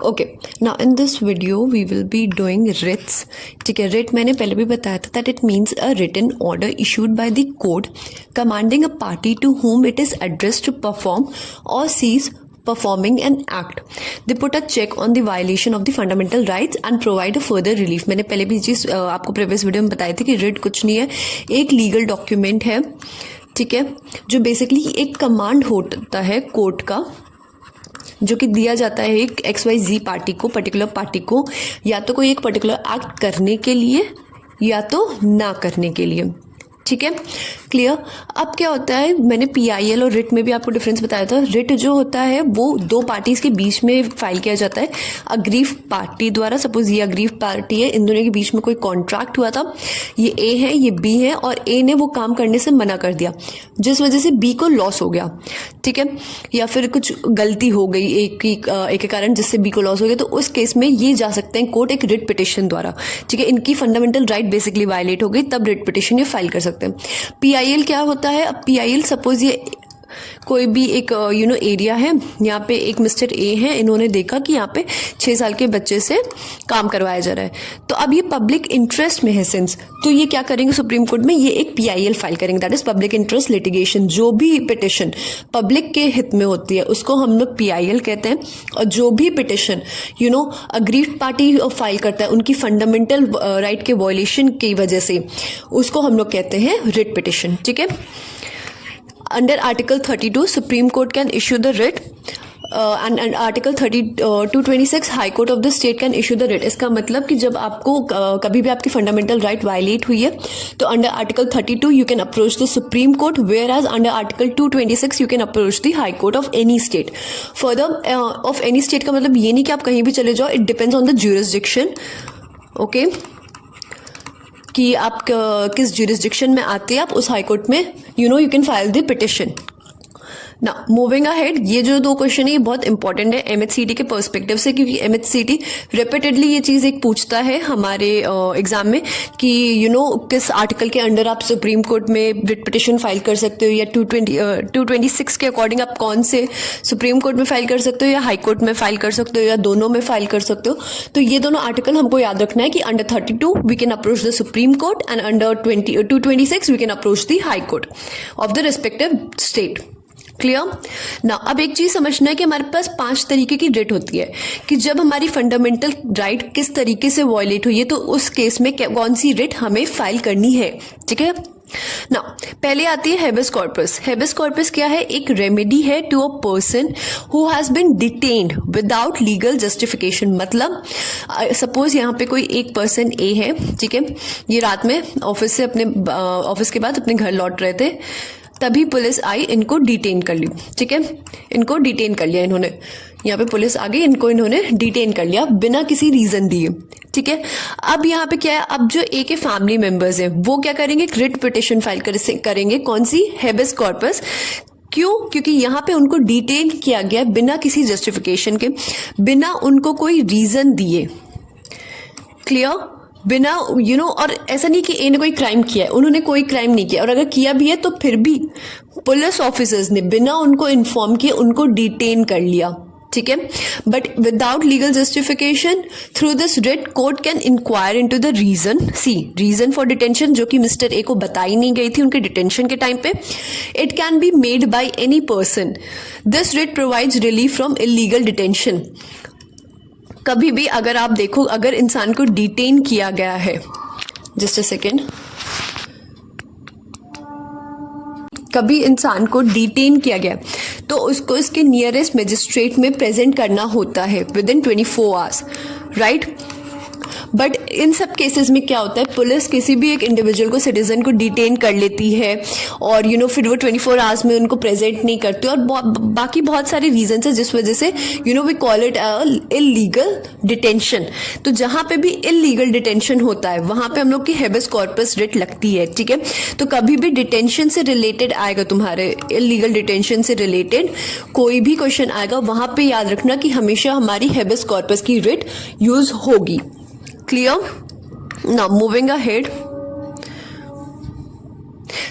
Okay, now in this video we will be doing writs. ठीक है, writ मैंने पहले भी बताया था that it means a written order issued by the court commanding a party to whom it is addressed to perform or cease performing an act. They put a check on the violation of the fundamental rights and provide a further relief. मैंने पहले भी चीज़ आपको previous video में बताई थी कि writ कुछ नहीं है, एक लीगल डॉक्यूमेंट है. ठीक है, जो बेसिकली एक कमांड होता है कोर्ट का, जो कि दिया जाता है एक XYZ पार्टी को, पर्टिकुलर पार्टी को, या तो कोई एक पर्टिकुलर एक्ट करने के लिए या तो ना करने के लिए. ठीक है, क्लियर. अब क्या होता है, मैंने PIL और रिट में भी आपको डिफरेंस बताया था. रिट जो होता है वो दो पार्टीज के बीच में फाइल किया जाता है अग्रीव पार्टी द्वारा. सपोज ये अग्रीव पार्टी है, इन दोनों के बीच में कोई कॉन्ट्रैक्ट हुआ था, ये A है ये B है, और A ने वो काम करने से मना कर दिया जिस वजह से B को लॉस हो गया. ठीक है, या फिर कुछ गलती हो गई एक के कारण जिससे B को लॉस हो गया, तो उस केस में ये जा सकते हैं कोर्ट एक रिट पिटिशन द्वारा. ठीक है, इनकी फंडामेंटल राइट बेसिकली वायलेट हो गई, तब रिट पिटिशन ये फाइल कर सकते हैं. PIL क्या होता है, अब PIL सपोज ये कोई भी एक एरिया है, यहाँ पे एक मिस्टर A है, इन्होंने देखा कि यहाँ पे 6 साल के बच्चे से काम करवाया जा रहा है, तो अब ये पब्लिक इंटरेस्ट में है सिंस, तो ये क्या करेंगे सुप्रीम कोर्ट में, ये एक PIL फाइल करेंगे, that is public interest litigation. जो भी पिटिशन पब्लिक के हित में होती है उसको हम लोग PIL कहते हैं, और जो भी पिटिशन अग्रीव्ड पार्टी फाइल करता है उनकी फंडामेंटल राइट के वॉयलेशन की वजह से, उसको हम लोग कहते हैं रिट पिटिशन. ठीक है, under Article 32 Supreme Court can issue the writ and Article 226 High Court of the state can issue the writ. इसका मतलब कि जब आपको कभी भी आपकी फंडामेंटल राइट वायलेट हुई है तो under article 32 you can approach the supreme court, whereas under article 226 you can approach the high court of any state. Further of any state का मतलब ये नहीं कि आप कहीं भी चले जाओ, it depends on the jurisdiction. Okay, कि आप किस ज्यूरिसडिक्शन में आते हैं, आप उस हाई कोर्ट में you can file the petition. Now moving ahead, ये जो दो क्वेश्चन है ये बहुत इंपॉर्टेंट है MHCT के पर्सपेक्टिव से, क्योंकि MHCT रिपीटेडली ये चीज़ एक पूछता है हमारे एग्जाम में कि किस आर्टिकल के अंडर आप सुप्रीम कोर्ट में रिट पिटिशन फाइल कर सकते हो, या 226 के अकॉर्डिंग आप कौन से सुप्रीम कोर्ट में फाइल कर सकते हो, या हाई कोर्ट में फाइल कर सकते हो, या दोनों में फाइल कर सकते हो. तो ये दोनों आर्टिकल हमको याद रखना है कि under 32 we can approach the supreme court and under 226 we can approach the high court of the respective state. Clear ना. अब एक चीज समझना है कि हमारे पास 5 तरीके की रिट होती है, कि जब हमारी फंडामेंटल राइट किस तरीके से वॉयलेट हुई है तो उस केस में कौन सी रिट हमें फाइल करनी है. ठीक है ना, पहले आती है हेबियस कॉर्पस. हेबियस कॉर्पस क्या है, एक रेमेडी है to a person who has been detained without legal justification. मतलब सपोज यहाँ पे कोई एक पर्सन A है, ठीक है, ये रात में ऑफिस के बाद अपने घर लौट रहे थे, तभी पुलिस आई, इनको डिटेन कर ली. ठीक है, इनको डिटेन कर लिया इन्होंने, यहाँ पे पुलिस आ गई, इन्होंने डिटेन कर लिया बिना किसी रीजन दिए. ठीक है, अब यहाँ पे क्या है, अब जो A के फैमिली मेंबर्स हैं वो क्या करेंगे, रिट पिटिशन फाइल करेंगे. कौन सी, हेबियस कॉर्पस. क्यों, क्योंकि यहाँ पे उनको डिटेन किया गया बिना किसी जस्टिफिकेशन के, बिना उनको कोई रीजन दिए. क्लियर, बिना और ऐसा नहीं कि A ने कोई क्राइम किया है, उन्होंने कोई क्राइम नहीं किया, और अगर किया भी है तो फिर भी पुलिस ऑफिसर्स ने बिना उनको इन्फॉर्म किए उनको डिटेन कर लिया. ठीक है, but without legal justification through this writ court can inquire into the reason. Reason for detention, जो कि मिस्टर A को बताई नहीं गई थी उनके डिटेंशन के टाइम पे. It can be made by any person. This writ provides relief from illegal detention. कभी भी अगर आप देखो, अगर इंसान को डिटेन किया गया है, जस्ट अ सेकेंड, कभी इंसान को डिटेन किया गया तो उसको इसके नियरेस्ट मजिस्ट्रेट में प्रेजेंट करना होता है with in 24 hours, right. But in सब केसेस में क्या होता है, पुलिस किसी भी एक इंडिविजुअल को, सिटीजन को डिटेन कर लेती है और फिर वो 24 आवर्स में उनको प्रेजेंट नहीं करते, और बाकी बहुत सारे रीजंस है जिस वजह से we call it illegal detention. तो जहाँ पे भी इलीगल डिटेंशन होता है वहाँ पे हम लोग की हेबियस कॉर्पस रिट लगती है. ठीक है, तो कभी भी डिटेंशन से रिलेटेड आएगा, तुम्हारे इलीगल डिटेंशन से रिलेटेड कोई भी क्वेश्चन आएगा, वहाँ पे याद रखना कि हमेशा हमारी हेबियस कॉर्पस की रिट यूज होगी. Clear? Now moving ahead.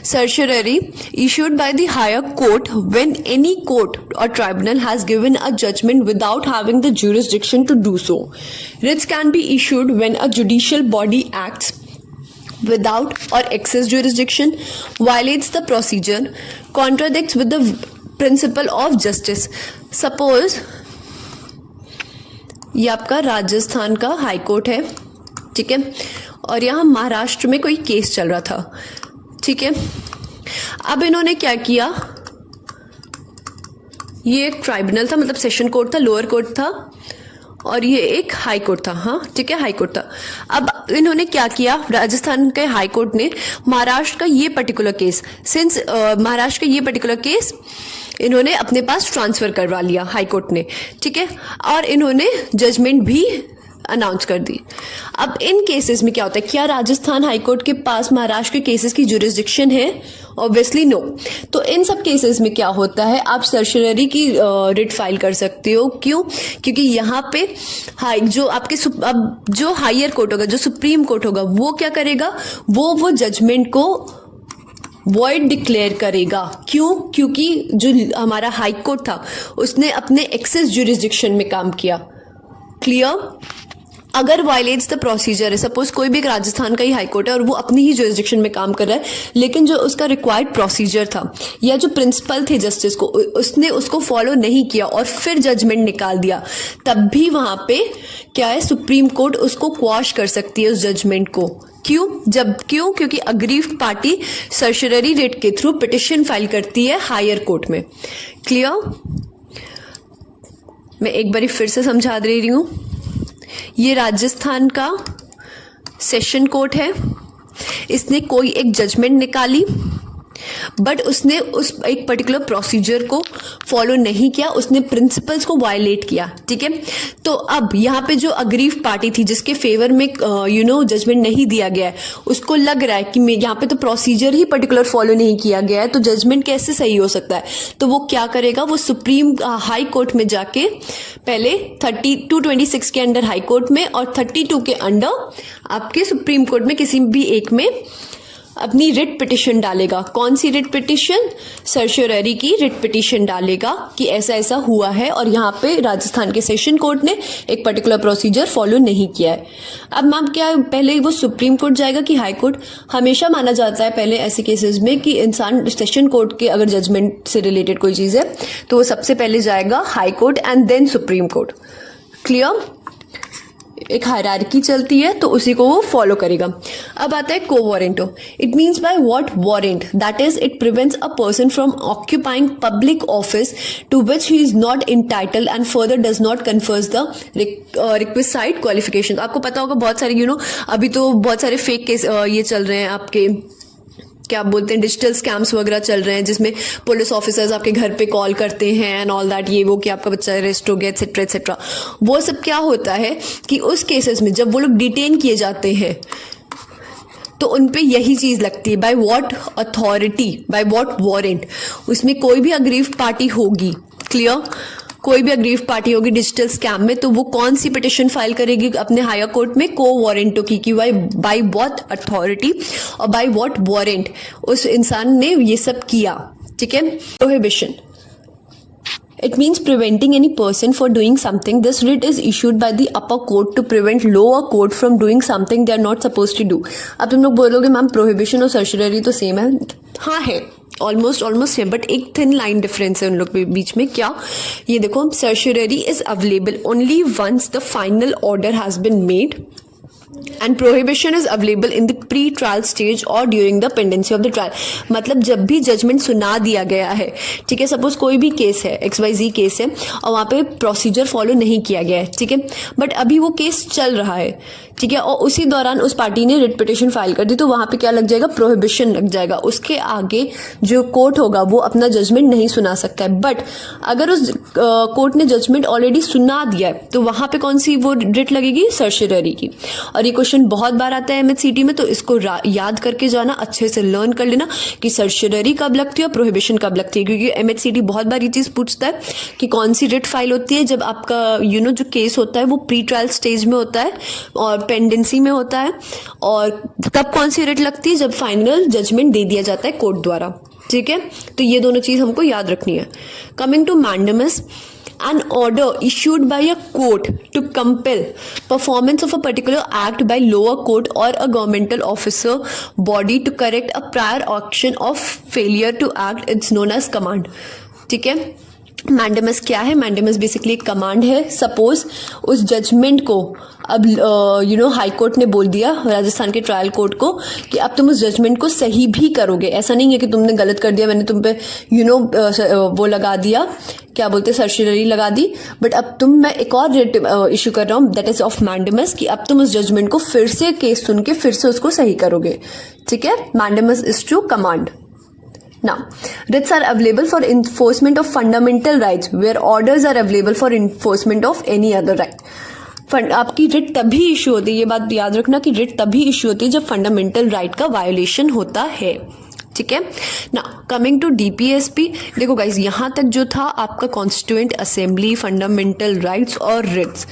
certiorari issued by the higher court when any court or tribunal has given a judgment without having the jurisdiction to do so. Writs can be issued when a judicial body acts without or excess jurisdiction, violates the procedure, contradicts with the principle of justice. Suppose ये आपका राजस्थान का high court है, ठीक है, और यहाँ महाराष्ट्र में कोई केस चल रहा था, ठीक है। अब इन्होंने क्या किया, ये एक ट्राइब्यूनल था, मतलब सेशन कोर्ट था, लोअर कोर्ट था, और ये एक हाई कोर्ट था, हाँ ठीक है, हाई कोर्ट था। अब इन्होंने क्या किया, राजस्थान के हाई कोर्ट ने महाराष्ट्र का ये पर्टिकुलर केस, सिंस महाराष्ट्र का ये पर्टिकुलर केस इन्होंने अपने पास ट्रांसफर करवा लिया हाई कोर्ट ने, ठीक है, और इन्होंने जजमेंट भी अनाउंस कर दी। अब इन केसेस में क्या होता है, क्या राजस्थान हाई कोर्ट के पास महाराष्ट्र के केसेस की जुरिस्डिक्शन है? Obviously no. तो इन सब केसेस में क्या होता है, आप सर्टियरी की रिट फाइल कर सकते हो। क्यों? क्योंकि यहाँ पे जो आपके अब जो हायर कोर्ट होगा, जो सुप्रीम कोर्ट होगा, वो क्या करेगा, वो जजमेंट को वॉइड डिक्लेयर करेगा। क्यों? क्योंकि जो हमारा हाई कोर्ट था उसने अपने एक्सेस जुरिस्डिक्शन में काम किया। क्लियर? अगर वायलेट्स द प्रोसीजर है, सपोज कोई भी एक राजस्थान का ही हाई कोर्ट है और वो अपनी ही जुरिस्डिक्शन में काम कर रहा है, लेकिन जो उसका रिक्वायर्ड प्रोसीजर था या जो प्रिंसिपल थे जस्टिस को, उसने उसको फॉलो नहीं किया और फिर जजमेंट निकाल दिया, तब भी वहां पे क्या है, सुप्रीम कोर्ट उसको क्वाश कर सकती है उस जजमेंट को। क्यों? क्योंकि अग्रीव्ड पार्टी सर्टियरी रिट के थ्रू पिटिशन फाइल करती है हायर कोर्ट में। क्लियर? मैं एक बारी फिर से समझा दे रही हूं। ये राजस्थान का सेशन कोर्ट है, इसने कोई एक जजमेंट निकाली, बट उसने उस एक पर्टिकुलर प्रोसीजर को फॉलो नहीं किया, उसने प्रिंसिपल्स को वायलेट किया, ठीक है। तो अब यहाँ पे जो अग्रीव पार्टी थी जिसके फेवर में जजमेंट नहीं दिया गया है, उसको लग रहा है कि यहाँ पे तो प्रोसीजर ही पर्टिकुलर फॉलो नहीं किया गया है, तो जजमेंट कैसे सही हो सकता है। तो वो क्या करेगा, वो सुप्रीम हाई कोर्ट में जाके पहले 226 के अंडर हाई कोर्ट में और 32 के अंडर आपके सुप्रीम कोर्ट में किसी भी एक में अपनी रिट पिटिशन डालेगा। कौन सी रिट पिटिशन? सर्टियरी की रिट पिटिशन डालेगा कि ऐसा ऐसा हुआ है और यहाँ पे राजस्थान के सेशन कोर्ट ने एक पर्टिकुलर प्रोसीजर फॉलो नहीं किया है। अब मैम क्या पहले वो सुप्रीम कोर्ट जाएगा कि हाई कोर्ट? हमेशा माना जाता है पहले ऐसे केसेस में कि इंसान सेशन कोर्ट के अगर जजमेंट से रिलेटेड कोई चीज़ है तो वो सबसे पहले जाएगा high court and then supreme court. Clear? एक हायरार्की चलती है तो उसी को वो फॉलो करेगा। अब आता है quo warranto. It means by what warrant, that is it prevents a person from occupying public office to which he is not entitled and further does not confers the requisite qualification. आपको पता होगा बहुत सारे अभी तो बहुत सारे fake case ये चल रहे हैं, आपके क्या बोलते हैं, डिजिटल स्कैम्स वगैरह चल रहे हैं, जिसमें पुलिस ऑफिसर्स आपके घर पे कॉल करते हैं एंड ऑल दैट, ये वो कि आपका बच्चा अरेस्ट हो गया एटसेट्रा एटसेट्रा। वो सब क्या होता है कि उस केसेस में जब वो लोग डिटेन किए जाते हैं तो उन पे यही चीज लगती है, by what authority, bye what warrant. उसमें कोई भी अग्रीव पार्टी होगी, क्लियर, कोई भी अग्रीव पार्टी होगी डिजिटल स्कैम में, तो वो कौन सी पिटिशन फाइल करेगी अपने हायर कोर्ट में? को वारंटो की, कि बाय व्हाट अथॉरिटी और बाय व्हाट वारंट उस इंसान ने ये सब किया, ठीक है। Prohibition, it means preventing any person for doing something. This writ is issued by the upper court to prevent lower court from doing something they are not supposed to do. अब तुम लोग बोलोगे मैम प्रोहिबिशन और सर्टियरी तो same है। हाँ है, almost है, बट एक थिन लाइन डिफरेंस है उन लोग के बीच में। क्या? ये देखो, certiorari is available only once the final order has been made and prohibition is available in the pre trial stage और during the pendency of the trial. मतलब जब भी जजमेंट सुना दिया गया है, ठीक है, सपोज कोई भी केस है, XYZ केस है और वहाँ पे प्रोसीजर फॉलो नहीं किया गया है, ठीक है, बट अभी वो केस चल रहा है, ठीक है, और उसी दौरान उस पार्टी ने रिट पिटिशन फाइल कर दी, तो वहाँ पे क्या लग जाएगा? प्रोहिबिशन लग जाएगा। उसके आगे जो कोर्ट होगा वो अपना जजमेंट नहीं सुना सकता है। बट अगर उस कोर्ट ने जजमेंट ऑलरेडी सुना दिया है तो वहाँ पे कौन सी वो रिट लगेगी? सर्टियरी की। और ये क्वेश्चन बहुत बार आता है एमएचसीटी में, तो इसको याद करके जाना, अच्छे से लर्न कर लेना कि सर्शियरी कब लगती है और प्रोहिबिशन कब लगती है, क्योंकि एमएचसीटी बहुत बार ये चीज़ पूछता है कि कौन सी रिट फाइल होती है जब आपका जो केस होता है वो प्री ट्रायल स्टेज में होता है और पेंडेंसी में होता है, और तब कौन सी रिट लगती है जब फाइनल जजमेंट दे दिया जाता है कोर्ट द्वारा। ठीक है, तो ये दोनों चीज़ हमको याद रखनी है। Coming to mandamus, an order issued by a court to compel performance of a particular act by lower court or a governmental officer body to correct a prior action of failure to act, it's known as command। ठीक है, mandamus क्या है? Mandamus basically एक command है। Suppose उस judgement को अब high court ने बोल दिया राजस्थान के ट्रायल कोर्ट को कि अब तुम उस जजमेंट को सही भी करोगे, ऐसा नहीं है कि तुमने गलत कर दिया, मैंने तुम पे वो लगा दिया, क्या बोलते हैं, सर्शियरी लगा दी, बट अब मैं एक और रिट इशू कर रहा हूँ, दैट इज ऑफ मैंडेमस, कि अब तुम उस जजमेंट को फिर से केस सुन के फिर से उसको सही करोगे। ठीक है, mandamus is to command. Now, writs are available for enforcement of fundamental rights where orders are available for enforcement of any other right. आपकी रिट तभी इशू होती है, ये बात याद रखना कि रिट तभी इशू होती है जब फंडामेंटल राइट का वायोलेशन होता है। ठीक है ना, कमिंग टू डीपीएसपी, देखो गाइज यहाँ तक जो था आपका कॉन्स्टिट्यूएंट असेंबली, फंडामेंटल राइट्स और रिट्स,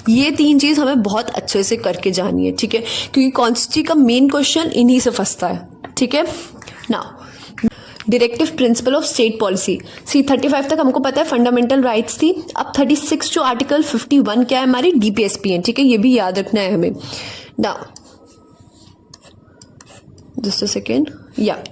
ये तीन चीज़ हमें बहुत अच्छे से करके जानी है। ठीक है, क्योंकि कॉन्स्टिट्यूशन का मेन क्वेश्चन इन्हीं से फंसता है। ठीक है ना, directive principle of state policy, 35 तक हमको पता है फंडामेंटल राइट्स थी। अब 36 जो आर्टिकल 51 क्या है हमारी, डीपीएसपी है। ठीक है, ये भी याद रखना है हमें। नाउ जस्ट अ सेकेंड, या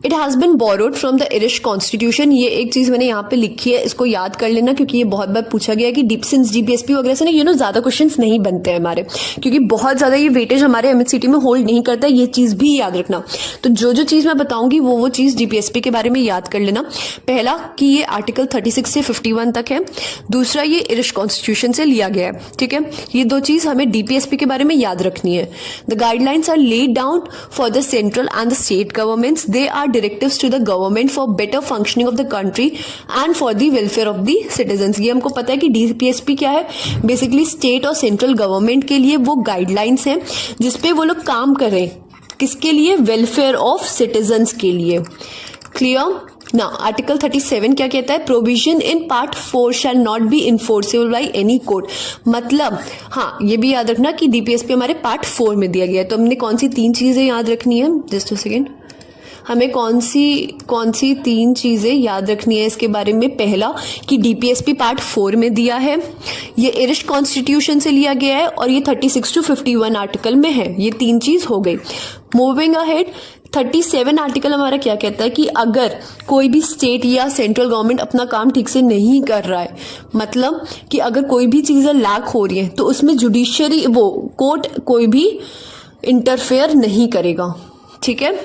it has been borrowed from the Irish constitution, ये एक चीज मैंने यहाँ पे लिखी है, इसको याद कर लेना क्योंकि ये बहुत बार पूछा गया है कि सिंस डीपीएसपी वगैरह से ना ज्यादा क्वेश्चंस नहीं बनते हैं हमारे, क्योंकि बहुत ज्यादा ये वेटेज हमारे एमएचसीटी में होल्ड नहीं करता है, ये चीज भी याद रखना। तो जो जो चीज मैं बताऊंगी वो चीज डीपीएसपी के बारे में याद कर लेना। पहला कि ये आर्टिकल 36 से 51 तक है, दूसरा ये आयरिश कॉन्स्टिट्यूशन से लिया गया है। ठीक है, ये दो चीज हमें डीपीएसपी के बारे में याद रखनी है। The guidelines are laid down for the central and the state governments, they are directives to the government for better functioning of the country and for the welfare of the citizens। ये हमको पता है कि DPSP क्या है, basically state और central government के लिए वो गाइडलाइंस हैं जिसपे वो लोग काम करें, किसके लिए, वेलफेयर ऑफ सिटीजन्स के लिए। क्लियर ना, आर्टिकल 37 क्या कहता है, provision in part 4 shall not be enforceable by any court, मतलब हाँ ये भी याद रखना कि डीपीएसपी हमारे पार्ट 4 में दिया गया है। तो हमने कौन सी तीन चीजें याद रखनी है, जस्ट अ सेकेंड, हमें कौन सी तीन चीजें याद रखनी है इसके बारे में। पहला कि डीपीएसपी पार्ट 4 में दिया है, ये आयरिश कॉन्स्टिट्यूशन से लिया गया है और ये 36 to 51 आर्टिकल में है, ये तीन चीज हो गई। मूविंग अहेड, 37 आर्टिकल हमारा क्या कहता है कि अगर कोई भी स्टेट या सेंट्रल गवर्नमेंट अपना काम ठीक से नहीं कर रहा है, मतलब कि अगर कोई भी चीजें लैक हो रही है, तो उसमें जुडिशियरी कोर्ट कोई भी इंटरफेयर नहीं करेगा। ठीक है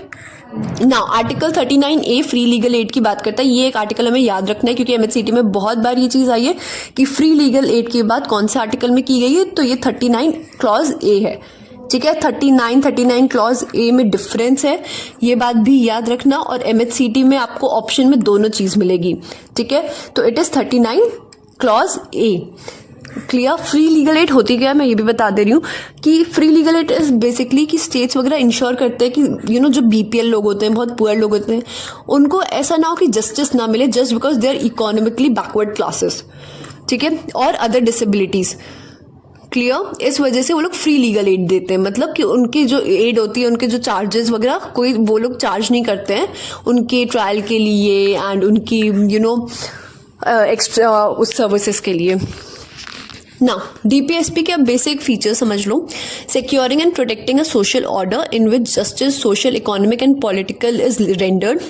ना, article 39A free legal aid की बात करता है, ये एक आर्टिकल हमें याद रखना है क्योंकि एमएचसीटी में बहुत बार ये चीज आई है कि फ्री लीगल एड की बात कौन से आर्टिकल में की गई है, तो ये 39 क्लॉज ए है। ठीक है, 39 क्लॉज ए में डिफरेंस है, ये बात भी याद रखना, और एमएचसीटी में आपको ऑप्शन में दोनों चीज मिलेगी। ठीक है, तो it is 39 clause A. Clear, free legal aid होती क्या है मैं ये भी बता दे रही हूँ कि free legal aid is basically कि स्टेट्स वगैरह इंश्योर करते हैं कि जो बीपीएल लोग होते हैं, बहुत पुअर लोग होते हैं, उनको ऐसा ना हो कि जस्टिस ना मिले just because they are economically backward classes. ठीक है, और अदर डिसेबिलिटीज। क्लियर, इस वजह से वो लोग फ्री लीगल एड देते हैं, मतलब कि उनकी जो एड होती है, उनके जो चार्जेस वगैरह कोई वो लोग चार्ज नहीं करते हैं उनके ट्रायल के लिए एंड उनकी एक्स्ट्रा उस सर्विसेज के लिए। ना, डीपीएसपी के अब बेसिक फीचर समझ लो। Securing and protecting a social order in which justice, social, economic and political is rendered,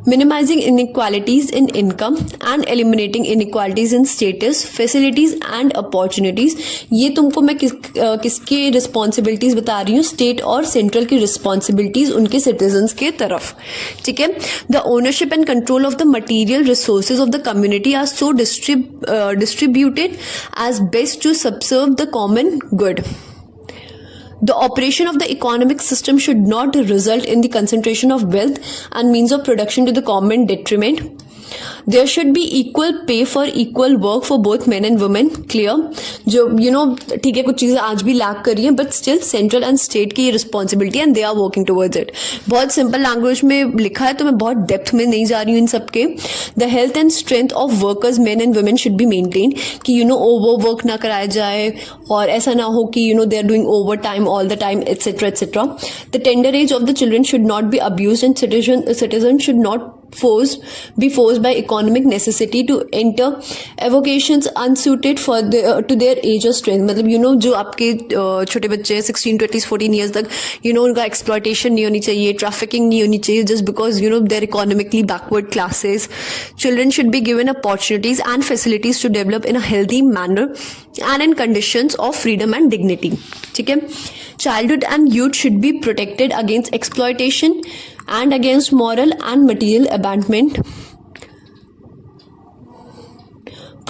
minimizing inequalities in income and eliminating inequalities in status, facilities and opportunities। ये तुमको मैं किसकी रिस्पॉन्सिबिलिटीज बता रही हूँ, स्टेट और सेंट्रल की रिस्पॉन्सिबिलिटीज उनके सिटीजन्स के तरफ। ठीक है, the ownership and control of the material resources of the community are so distributed as best to subserve the common good. The operation of the economic system should not result in the concentration of wealth and means of production to the common detriment. There should be equal pay for equal work for both men and women. Clear. जो ठीक है, कुछ चीज़ें आज भी lack कर रही हैं, but still central and state की responsibility and they are working towards it. बहुत सिंपल लैंग्वेज में लिखा है, तो मैं बहुत डेप्थ में नहीं जा रही हूँ इन सबके. The health and strength of workers men and women should be maintain, कि ओवर वर्क ना कराया जाए, और ऐसा ना हो कि they are doing overtime all the time, etcetera etcetera. The tender age of the children should not be abused and citizens should not be forced by economic necessity to enter avocations unsuited for to their age or strength. मतलब जो आपके छोटे बच्चे 16 to 14 years तक उनका exploitation नहीं होनी चाहिए, trafficking नहीं होनी चाहिए, just because they're economically backward classes. Children should be given opportunities and facilities to develop in a healthy manner and in conditions of freedom and dignity. ठीक है. Childhood and youth should be protected against exploitation and against moral and material abandonment.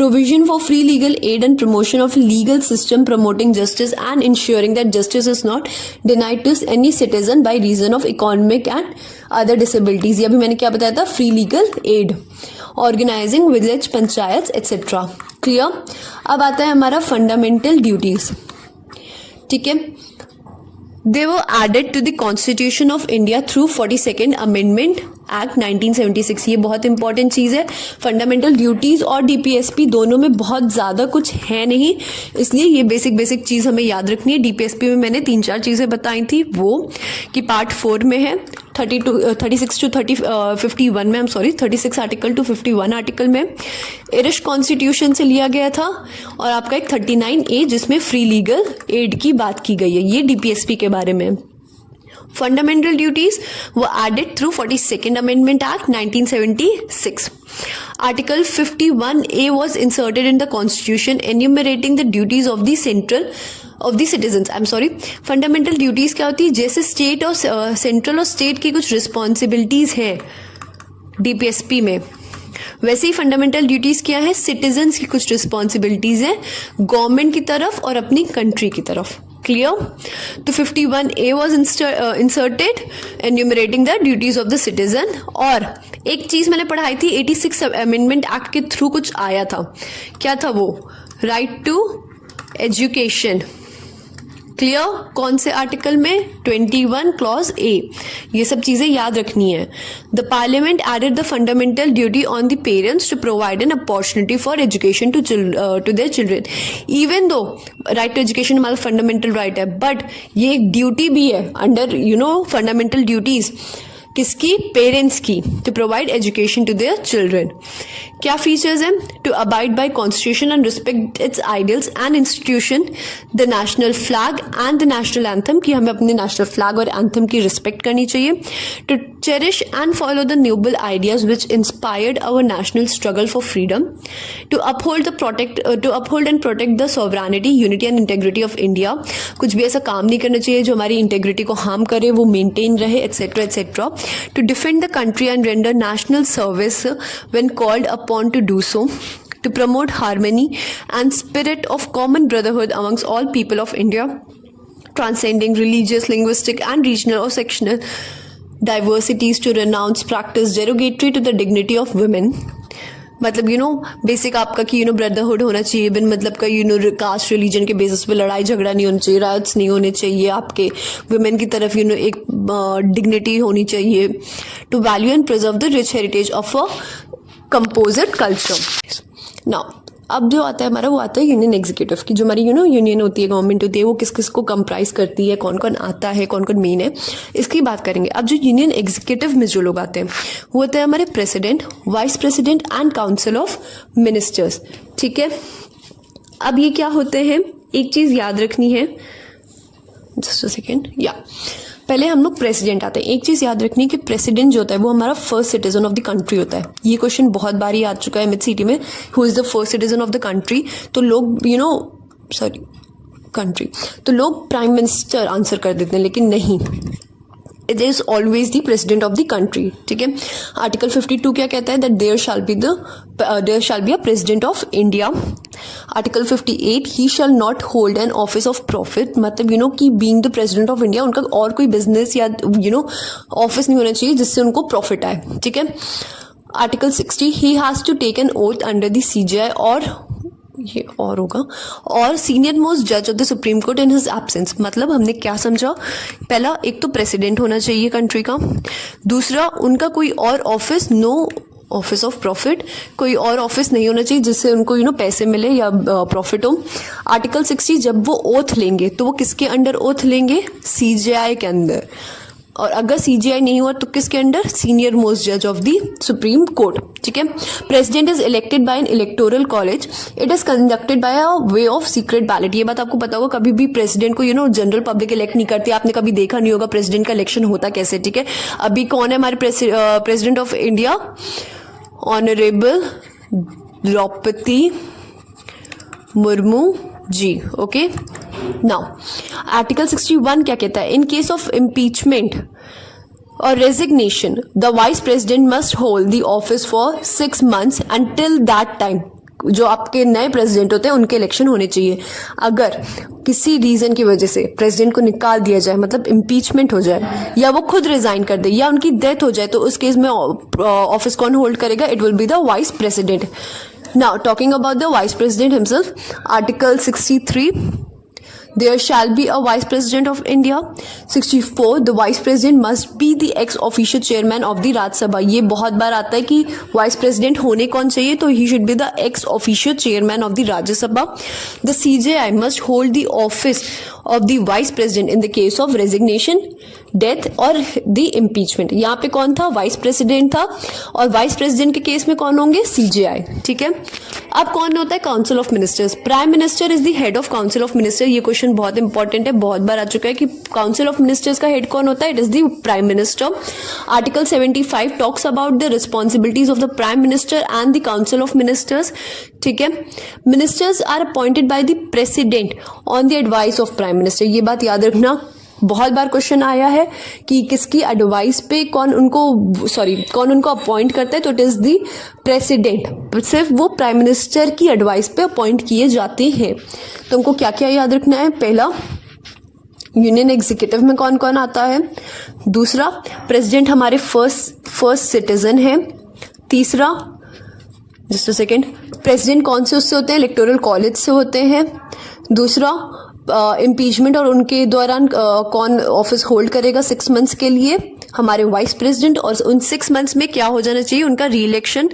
Provision for free legal aid and promotion of a legal system promoting justice and ensuring that justice is not denied to any citizen by reason of economic and other disabilities. ये अभी मैंने क्या बताया था? Free legal aid. Organizing village panchayats etc. Clear? अब आता है हमारा fundamental duties. ठीक है. They were added to the Constitution of India through 42nd Amendment Act 1976. ये बहुत इंपॉर्टेंट चीज़ है. फंडामेंटल ड्यूटीज़ और DPSP दोनों में बहुत ज़्यादा कुछ है नहीं, इसलिए ये बेसिक चीज़ हमें याद रखनी है. DPSP में मैंने 3-4 चीज़ें बताई थी, वो कि पार्ट 4 में है 36 to 51 में, 36 आर्टिकल टू 51 आर्टिकल में इरिश कॉन्स्टिट्यूशन से लिया गया था, और आपका एक 39A जिसमें फ्री लीगल एड की बात की गई है. ये DPSP के बारे में. Fundamental duties were added through 42nd Amendment Act 1976. Article 51A was inserted in the Constitution enumerating the duties of the citizens. Fundamental duties क्या होती है? जैसे स्टेट और सेंट्रल और स्टेट की कुछ रिस्पॉन्सिबिलिटीज हैं DPSP में, वैसे ही फंडामेंटल ड्यूटीज क्या है? सिटीजन्स की कुछ रिस्पॉन्सिबिलिटीज हैं गवर्नमेंट की तरफ और अपनी कंट्री की तरफ. क्लियर? तो 51A was inserted enumerating the duties of the citizen. और एक चीज मैंने पढ़ाई थी 86 अमेंडमेंट एक्ट के थ्रू कुछ आया था. क्या था वो? Right to education. क्लियर? कौन से आर्टिकल में? 21 क्लॉज A. ये सब चीजें याद रखनी है. The parliament added the fundamental duty on the parents to provide an opportunity for education to their children. Even though right to education हमारा फंडामेंटल राइट है, बट ये एक ड्यूटी भी है अंडर फंडामेंटल ड्यूटीज. किसकी? पेरेंट्स की. To provide education to their children. क्या features हैं? To abide by constitution and respect its ideals and institution, the national flag and the national anthem, कि हमें अपने नेशनल फ्लैग और एंथम की respect करनी चाहिए. To cherish and follow the noble ideas which inspired our national struggle for freedom. To uphold and protect the sovereignty, unity and integrity of India. कुछ भी ऐसा काम नहीं करना चाहिए जो हमारी इंटेग्रिटी को हार्म करे, वो मेंटेन रहे, etcetera etcetera. To defend the country and render national service when called upon to do so. To promote harmony and spirit of common brotherhood amongst all people of India, transcending religious, linguistic and regional or sectional diversities. To renounce practice derogatory to the dignity of women. मतलब basic आपका कि brotherhood होना चाहिए, बिन मतलब का caste religion के basis पे लड़ाई झगड़ा नहीं होना चाहिए, राइट्स नहीं होने चाहिए आपके. वुमेन की तरफ एक डिग्निटी होनी चाहिए. To value and preserve the rich heritage of a composite culture. Now अब जो आता है हमारा, वो आता है यूनियन एग्जीक्यूटिव की. जो हमारी यूनियन होती है, गवर्नमेंट होती है, वो किस किस को कंप्राइज करती है, कौन कौन आता है, कौन कौन मेन है, इसकी बात करेंगे. अब जो यूनियन एग्जीक्यूटिव में जो लोग आते हैं वो होते हैं हमारे president, vice president and council of ministers. ठीक है. अब ये क्या होते हैं? एक चीज याद रखनी है, जस्ट अ सेकेंड. पहले हम लोग प्रेसिडेंट आते हैं. एक चीज याद रखनी है कि प्रेसिडेंट जो होता है वो हमारा first citizen of the country होता है. ये क्वेश्चन बहुत बार ही आ चुका है MHCT में, who is the first citizen of the country. तो लोग कंट्री, तो लोग प्राइम मिनिस्टर आंसर कर देते हैं, लेकिन नहीं, it is always the president of the country. ठीक है. आर्टिकल 52 क्या कहता है? That there shall be a president of India. Article 58, he shall not hold an office of profit. मतलब कि being the president of India उनका और कोई बिजनेस या ऑफिस नहीं होना चाहिए जिससे उनको प्रॉफिट आए. ठीक है. Article 60 he has to take an oath under the CJI और ये और होगा और सीनियर मोस्ट जज of the supreme court in his absence. मतलब हमने क्या समझा, पहला एक तो प्रेसिडेंट होना चाहिए कंट्री का, दूसरा उनका कोई और office, no office of profit, कोई और ऑफिस नहीं होना चाहिए जिससे उनको पैसे मिले या प्रॉफिट हो। आर्टिकल 60 जब वो ओथ लेंगे तो वो किसके अंडर ओथ लेंगे, CJI के अंदर, और अगर CJI नहीं हुआ तो किसके अंडर, सीनियर मोस्ट जज ऑफ द सुप्रीम कोर्ट। ठीक है। President is elected by N electoral college, it is conducted by a way of secret ballot. ये बात आपको पता होगा, कभी भी प्रेसिडेंट को जनरल पब्लिक इलेक्ट नहीं करती, आपने कभी देखा नहीं होगा प्रेसिडेंट का इलेक्शन होता कैसे। ठीक है। अभी कौन है हमारे president of India, honourable Draupadi Murmu ji. Okay, now article 61 क्या कहता है, इन केस ऑफ इम्पीचमेंट और resignation the vice president must hold the office for 6 months until that time. जो आपके नए प्रेसिडेंट होते हैं उनके इलेक्शन होने चाहिए। अगर किसी रीजन की वजह से प्रेसिडेंट को निकाल दिया जाए, मतलब इम्पीचमेंट हो जाए, या वो खुद रिजाइन कर दे, या उनकी डेथ हो जाए, तो उस केस में ऑफिस कौन होल्ड करेगा, it will be the vice president. Now, talking about the vice president himself, Article 63, there shall be a vice president of India. 64, the vice president must be the ex officio chairman of the Rajya Sabha. ये बहुत बार आता है कि vice president होने कौन चाहिए, तो he should be the ex officio chairman of the Rajya Sabha. The CJI must hold the office of the vice president in the case of resignation, death और द इम्पीचमेंट। यहाँ पे कौन था, vice president था, और vice president के case में कौन होंगे, CJI। ठीक है। अब कौन होता है council of ministers, prime minister is the head of council of minister. ये क्वेश्चन बहुत इंपॉर्टेंट है, बहुत बार आ चुका है कि काउंसिल ऑफ मिनिस्टर्स का हेड कौन होता है, it is the prime minister. Article 75 talks about the responsibilities of the prime minister and the council of ministers. ठीक है। Ministers are appointed by the president on the advice of prime minister. ये बात याद रखना, बहुत बार question आया है कि किसकी एडवाइस पे कौन उनको अपॉइंट करता है, तो इट इज द प्रेसिडेंट। सिर्फ वो प्राइम मिनिस्टर की एडवाइस पे अपॉइंट किए जाते हैं। तो उनको क्या क्या याद रखना है, पहला यूनियन एग्जीक्यूटिव में कौन कौन आता है, दूसरा प्रेसिडेंट हमारे फर्स्ट सिटीजन है, तीसरा जस्ट अ सेकेंड प्रेसिडेंट कौन से उससे होते हैं, इलेक्टोरल कॉलेज से होते हैं, दूसरा इम्पीचमेंट और उनके दौरान कौन ऑफिस होल्ड करेगा 6 months के लिए, हमारे वाइस प्रेसिडेंट, और उन 6 months में क्या हो जाना चाहिए, उनका रीइलेक्शन।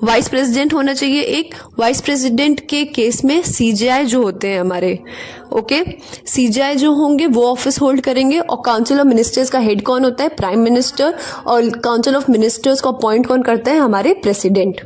वाइस प्रेसिडेंट होना चाहिए एक, वाइस प्रेसिडेंट के केस में CJI जो होते हैं हमारे, ओके, CJI जो होंगे वो ऑफिस होल्ड करेंगे। और काउंसिल ऑफ मिनिस्टर्स का हेड कौन होता है, प्राइम मिनिस्टर, और काउंसिल ऑफ मिनिस्टर्स को अपॉइंट कौन करता है, हमारे प्रेसिडेंट।